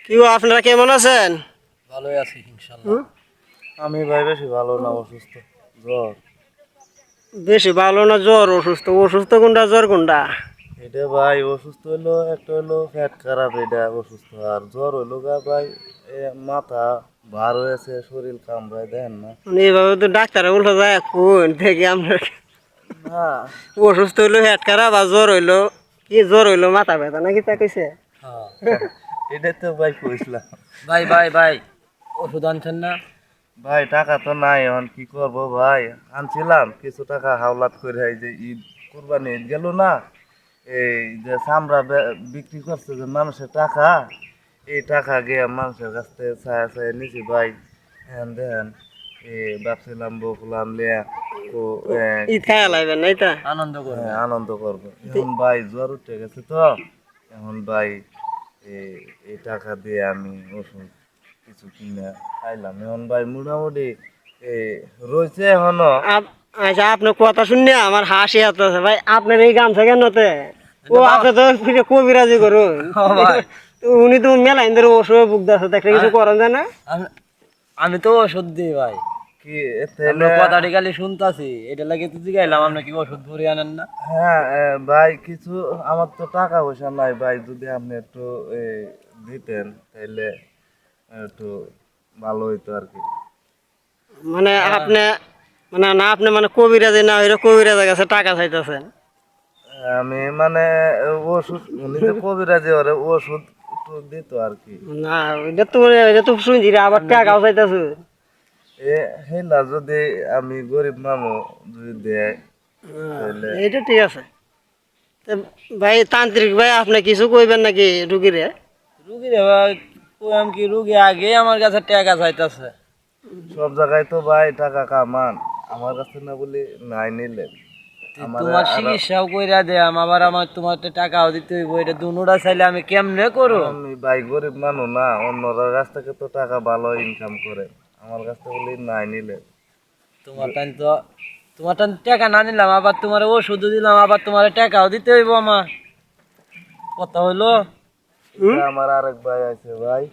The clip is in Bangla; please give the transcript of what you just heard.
কি গো, আপনারা কেমন আছেন? ভালোই আছি ইনশাল্লাহ। আমি ভাই বেশি ভালো না, অসুস্থ, জ্বর। বেশি ভালো না জ্বর? অসুস্থ? অসুস্থ কোনটা, জ্বর কোনটা? এটা ভাই অসুস্থ হইলো, একটা হইলো পেট খারাপ, এটা অসুস্থ। আর জ্বর হইলো গা ভাই, মাথা ভার হয়েছে, শরীর কামড়ায়, দেন না। মানে এইভাবে তো ডাক্তারে উল্টো যায় কোন থেকে আমরা। না, অসুস্থ হইলো হেড খারাপ, আর জ্বর হইলো কি, জ্বর হইলো মাথা ব্যথা নাকি, তা কইছে? হ্যাঁ। এটা তো ভাই কইছিলাম। ভাই ভাই ভাই, ওষুধ আনছেন না? ভাই টাকা তো নাই, এখন কি করবো ভাই। আনছিলাম কিছু টাকা হাওলাত করে, এই যে ঈদ কুরবানি ঈদ গেল না, এই যে চামড়া বিক্রি করছে যে মানুষের টাকা, এই টাকা গিয়ে মানুষের কাছ থেকে ছায়া ছায়া নিছি ভাই। হ্যান দেখেন, ভাবছিলাম বকুলাম লিয়া তো ঈদ খায়া লাইবেন নাই তা? আনন্দ করবে। আনন্দ করবো। এখন ভাই জ্বর উঠে গেছে তো, এখন ভাই এই টাকা দিয়ে আমি ওষুধ কিছু কিনে খাইলাম। এখন ভাই মোটামুটি রয়েছে এখনো। আচ্ছা, আপনার কথা শুনে আমার হাসি আসতেছে ভাই। আপনার এই গামছা কেনতে? ও আপনি তো কবিরাজি করুন। ভাই তো উনি তো মেলা ইন্দের ওষুধ বুক দাচ্ছে, দেখলে কিছু করেন যায় না? আমি আমি তো ওষুধ দিই ভাই। কি আমরা তাহলে? কথাটি খালি শুনতাছি, এটা লাগে তো জিগাইলাম আপনি কি ওষুধ ভরে আনেন না? হ্যাঁ ভাই, কিছু আমার তো টাকা পয়সা নাই ভাই, যদি আপনি একটু দিতেন তাহলে একটু ভালো হইতো আর কি। মানে আপনি, মানে না আপনি মানে কবিরাজি না হইলে কবিরাজের কাছে টাকা চাইতেছেন? আমি মানে ওষুধ, উনি যে কবিরাজি ওরে ওষুধ একটু দিত আর কি। না, এটা তো শুনছি রে, আবার টাকাও চাইতেছে। হেলা যদি আমি গরিব মানুষ যদি দেয় তাহলে। এইটা ঠিক আছে। তা ভাই তান্ত্রিক ভাই, আপনি কিছু কইবেন নাকি রুগীরে? রুগী রে ভাই, কইলাম কি রুগী আগে আমার কাছে টাকা চাইতেছে। সব জায়গায় তো ভাই টাকা কামান, আমার কাছে না বলি নাই নিলেন। তোমার চিকিৎসাও কইরা দে, আবার আমার তোমার তো টাকাও দিতে হইব, এটা দুনোটা চাইলে আমি কেমনে করো? আমি ভাই গরিব মানুষ না, অন্যরা কাছ থেকে তো টাকা ভালো ইনকাম করে, আমার কাছ থেকে বলি নাই নিলেন। তোমার টান টাকা না নিলাম, আবার তোমার ওষুধ দিলাম, আবার তোমার টাকাও দিতে হইব আমার। কথা হইলো? আমার আরেক ভাই আছে ভাই,